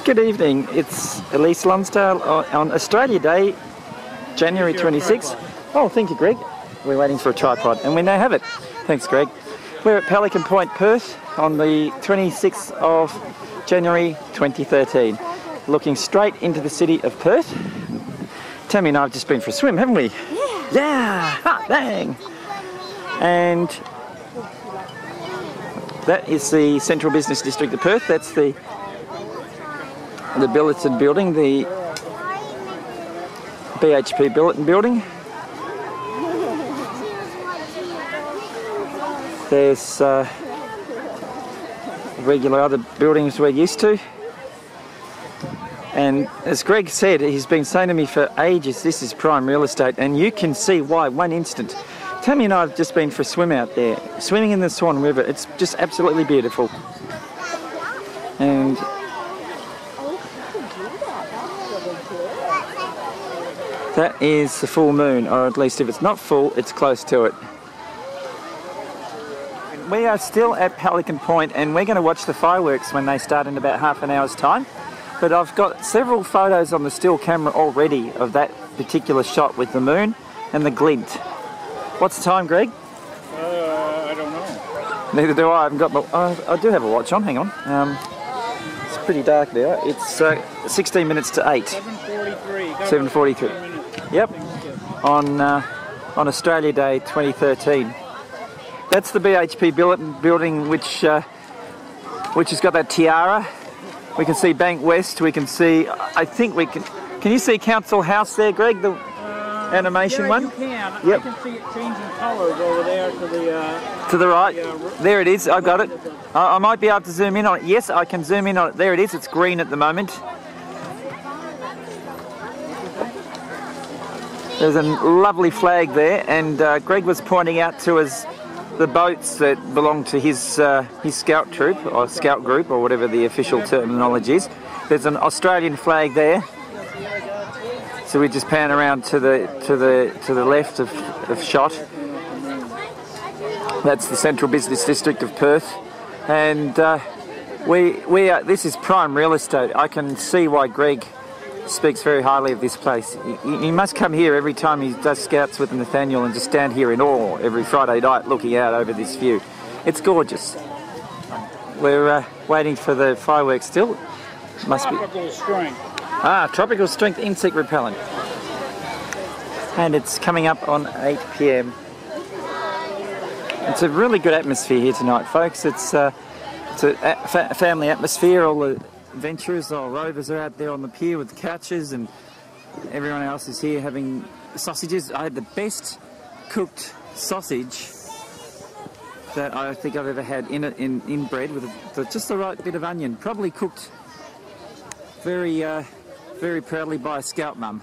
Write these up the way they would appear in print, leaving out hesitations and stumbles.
Good evening, it's Elise Lonsdale on Australia Day, January 26th. Oh, thank you, Greg. We're waiting for a tripod, and we now have it. Thanks, Greg. We're at Pelican Point, Perth, on the 26th of January 2013, looking straight into the city of Perth. Tammy and I have just been for a swim, haven't we? Yeah! Yeah! Ha, bang! And that is the Central Business District of Perth. That's the Billiton building, the BHP Billiton building. There's regular other buildings we're used to. And as Greg said, he's been saying to me for ages, this is prime real estate, and you can see why one instant. Tammy and I have just been for a swim out there, swimming in the Swan River. It's just absolutely beautiful. And that is the full moon, or at least if it's not full, it's close to it. We are still at Pelican Point, and we're going to watch the fireworks when they start in about half an hour's time. But I've got several photos on the still camera already of that particular shot with the moon and the glint. What's the time, Greg? I don't know. Neither do I. I haven't got my... I do have a watch on. Hang on. It's pretty dark now. It's 16 minutes to 8. 7:43. 7:43. Yep. On Australia Day 2013. That's the BHP Billiton building, which has got that tiara. We can see Bank West. We can see. I think we can. Can you see Council House there, Greg? The animation one. You can. Yep. I can see it changing colours over there to the right. There it is. I got it. I might be able to zoom in on it. Yes, I can zoom in on it. There it is. It's green at the moment. There's a lovely flag there, and Greg was pointing out to us the boats that belong to his scout troop or scout group or whatever the official terminology is. There's an Australian flag there, so we just pan around to the left of shot. That's the Central Business District of Perth, and we are. This is prime real estate. I can see why Greg speaks very highly of this place. He must come here every time he does scouts with Nathaniel and just stand here in awe every Friday night looking out over this view. It's gorgeous. We're waiting for the fireworks still. Must be tropical strength. Tropical strength insect repellent. And it's coming up on 8 PM. It's a really good atmosphere here tonight, folks. It's a family atmosphere. All the adventurers or rovers are out there on the pier with the couches, and everyone else is here having sausages. I had the best cooked sausage that I think I've ever had in bread with just the right bit of onion. Probably cooked very very proudly by a scout mum.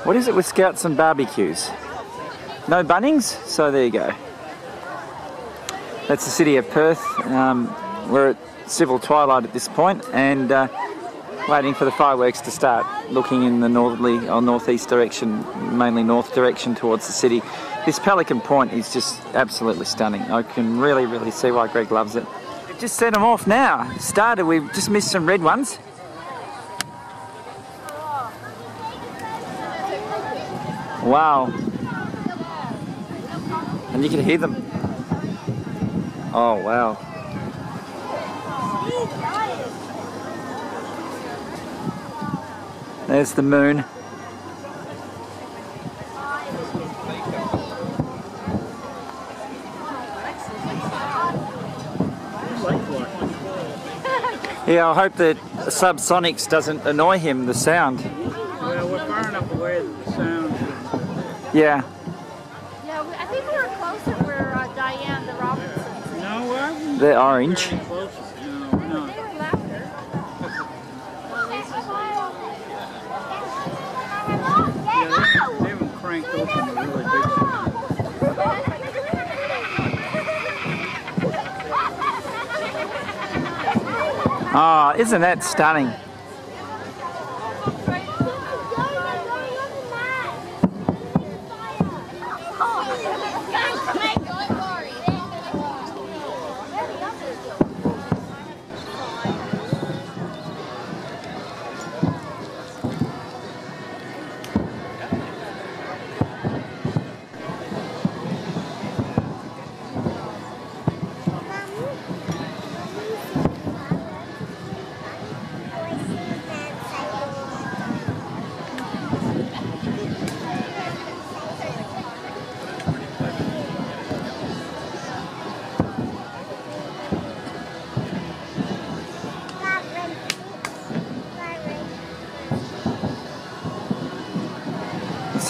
What is it with scouts and barbecues? No Bunnings? So there you go. That's the city of Perth. We're at civil twilight at this point, and waiting for the fireworks to start, looking in the northerly or northeast direction, mainly north direction towards the city. This Pelican Point is just absolutely stunning. I can really see why Greg loves it. They've just set them off now. Started, we've just missed some red ones. Wow. And you can hear them. Oh, wow. There's the moon. Yeah, I hope that subsonics doesn't annoy him, the sound. Well, we're far enough away that the sound should... Yeah. Yeah, I think we were closer where Diane, the Robinsons. No, we're... They're orange. No. They were louder. Yeah, they haven't cranked open the really big sound. Oh, isn't that stunning?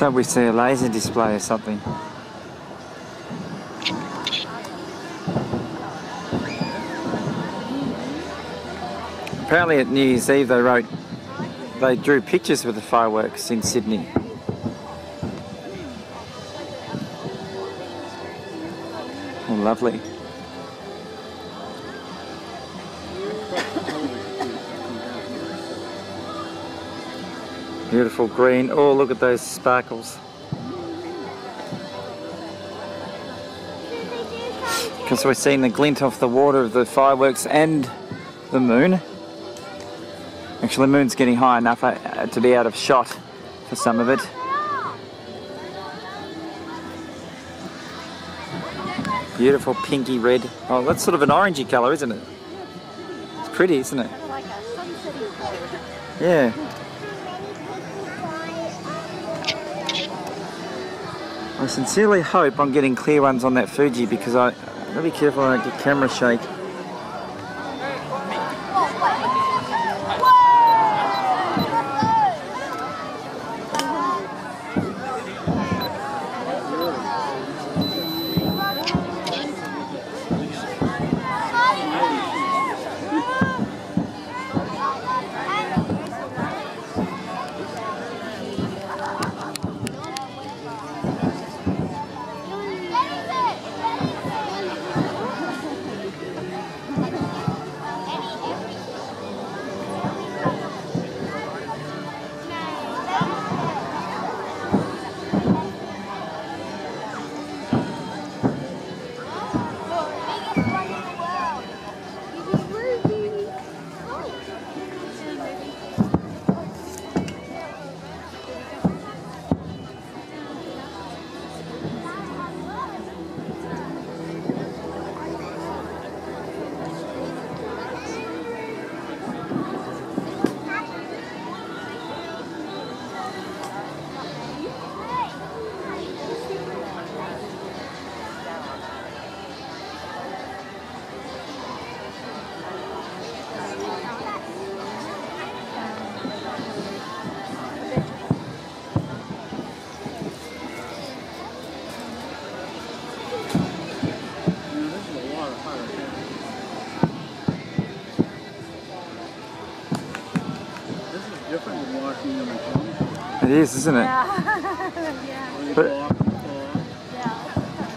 So we see a laser display or something. Apparently at New Year's Eve they drew pictures with the fireworks in Sydney. Oh, lovely. Beautiful green. Oh, look at those sparkles. Because we're seeing the glint off the water of the fireworks and the moon. Actually, the moon's getting high enough to be out of shot for some of it. Beautiful pinky red. Oh, that's sort of an orangey colour, isn't it? It's pretty, isn't it? Like a sunsetty color. Yeah. I sincerely hope I'm getting clear ones on that Fuji because I've got to be careful I don't get camera shake. It is, isn't it? Yeah. But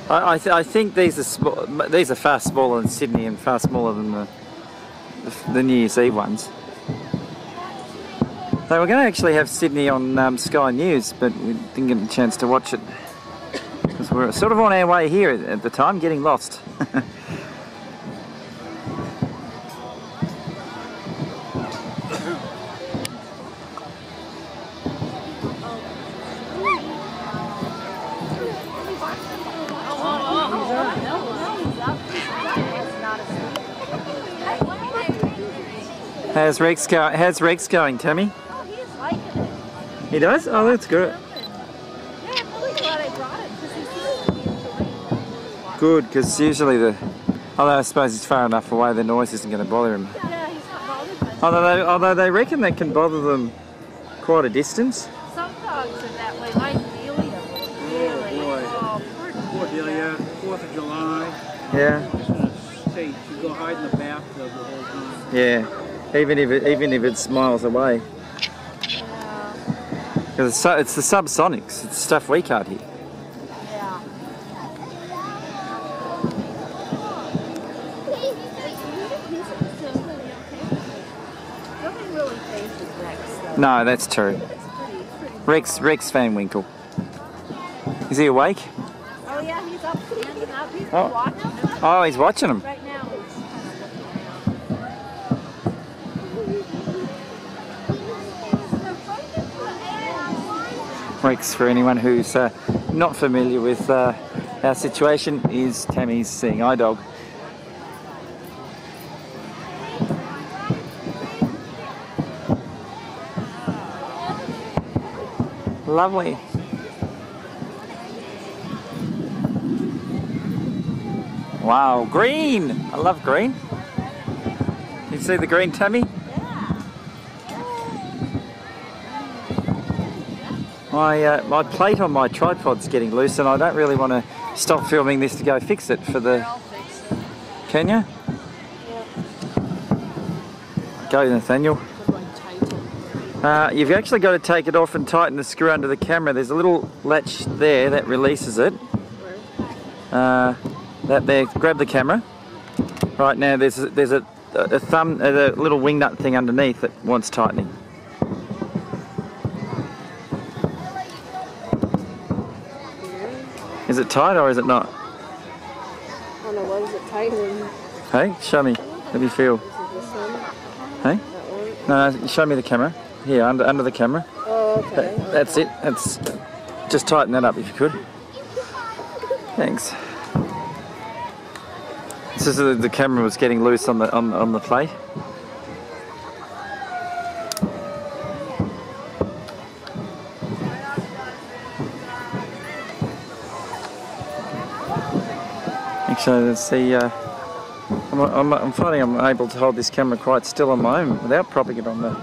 I think these are far smaller than Sydney and far smaller than the New Year's Eve ones. So we're going to actually have Sydney on Sky News, but we didn't get a chance to watch it because we're sort of on our way here at the time, getting lost. How's Rex going, Tammy? Oh, he is liking it. He does? Oh, that's good. Yeah, I'm really glad I brought it because he seems to be enjoying it. Good, because usually although I suppose he's far enough away, the noise isn't going to bother him. Yeah, he's not bothered by it. Although they reckon that can bother them quite a distance. Some dogs are that way. Like Delia. Really? boy. Oh, Poor Delia, 4th of July. Yeah. Just in a state. You go hide in the bathtub the whole time. Yeah. Even if it's miles away. yeah. Because it's the subsonics. It's stuff we can't hear. Yeah. Nobody really faces Rex, though. No, that's true. It's pretty Rex Van Winkle. Is he awake? Oh, yeah, he's up standing up. He's Oh. watching them. Oh, he's watching them. Right now, he's Rex, for anyone who's not familiar with our situation, is Tammy's seeing eye dog. Lovely. Wow, green! I love green. You see the green, Tammy? My plate on my tripod's getting loose, and I don't really want to stop filming this to go fix it for the... Can you? Go, Nathaniel. You've actually got to take it off and tighten the screw under the camera. There's a little latch there that releases it. That there. Grab the camera. Right now, there's a little wing nut thing underneath that wants tightening. Is it tight or is it not? Oh no, what is it tightening? Hey, show me. Let me feel. Hey? No, show me the camera. Here, under the camera. Oh, okay. That's it. That's just tighten that up if you could. Thanks. This is the camera was getting loose on the plate. Actually, let's see. I'm finding I'm able to hold this camera quite still on my own without propping it on the...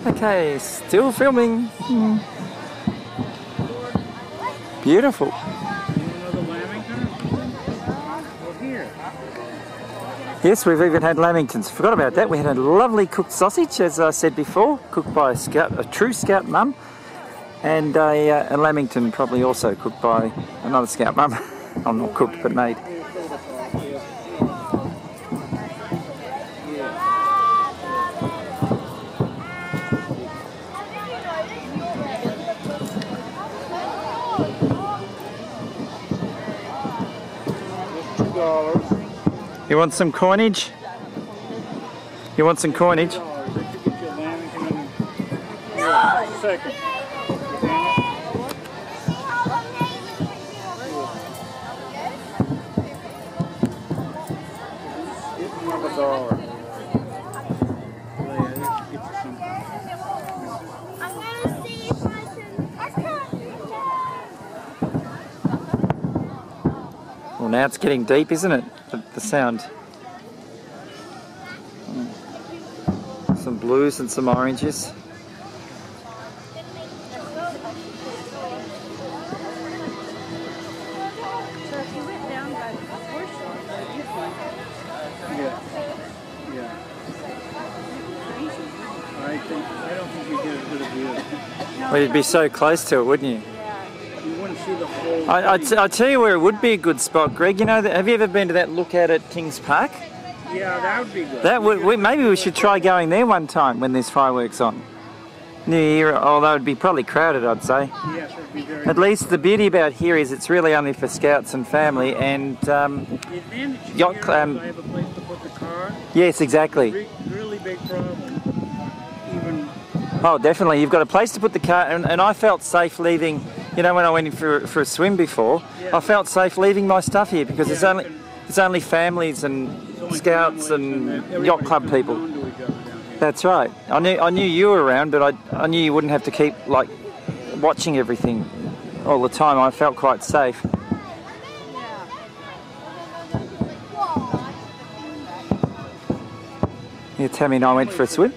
Okay, still filming. Beautiful. Yes, we've even had lamingtons. Forgot about that. We had a lovely cooked sausage, as I said before, cooked by a true scout mum, and a lamington probably also cooked by another scout mum. I'm not cooked, but made. You want some coinage? You want some coinage? Second. Well, now it's getting deep, isn't it? The sound. Some blues and some oranges. I don't think you get as good a view. Well, you'd be so close to it, wouldn't you? You wouldn't see the whole... I tell you where it would be a good spot, Greg. You know, have you ever been to that lookout at Kings Park? Yeah, that would be good. That would, maybe we should try going there one time when there's fireworks on. New Year, although it would be probably crowded, I'd say. Yes, it would be very... At least the beauty about here is it's really only for scouts and family, and the advantage yacht. Here is I have a place to put the car. Yes, exactly. Really big problem. Even... Oh, definitely. You've got a place to put the car, and I felt safe leaving. You know, when I went in for a swim before, I felt safe leaving my stuff here because it's only families and scouts and yacht club people. That's right. I knew you were around, but I knew you wouldn't have to keep like watching everything all the time. I felt quite safe. Yeah, Tammy and I went for a swim.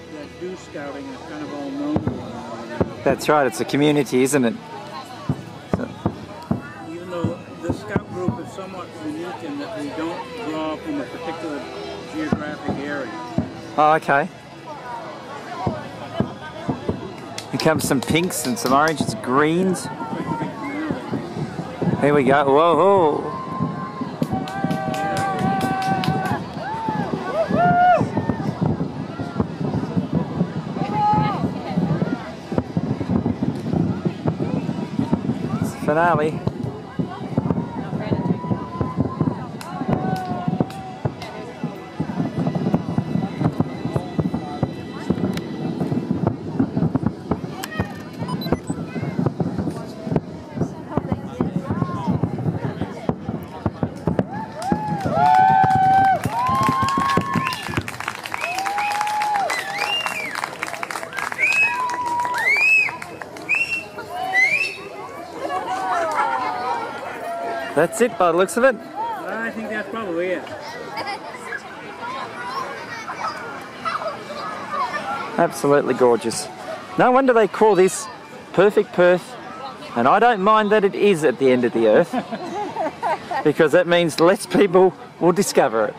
That's right. It's a community, isn't it? Even though the scout group is somewhat unique in that we don't draw from a particular geographic area. Oh, okay. Here comes some pinks and some oranges, greens. Here we go. Whoa, whoa. It's the finale. That's it by the looks of it. I think that's probably it. Absolutely gorgeous. No wonder they call this Perfect Perth, and I don't mind that it is at the end of the earth, because that means less people will discover it.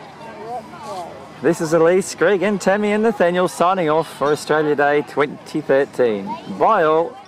This is Elise, Greg and Tammy and Nathaniel signing off for Australia Day 2013. Bye all.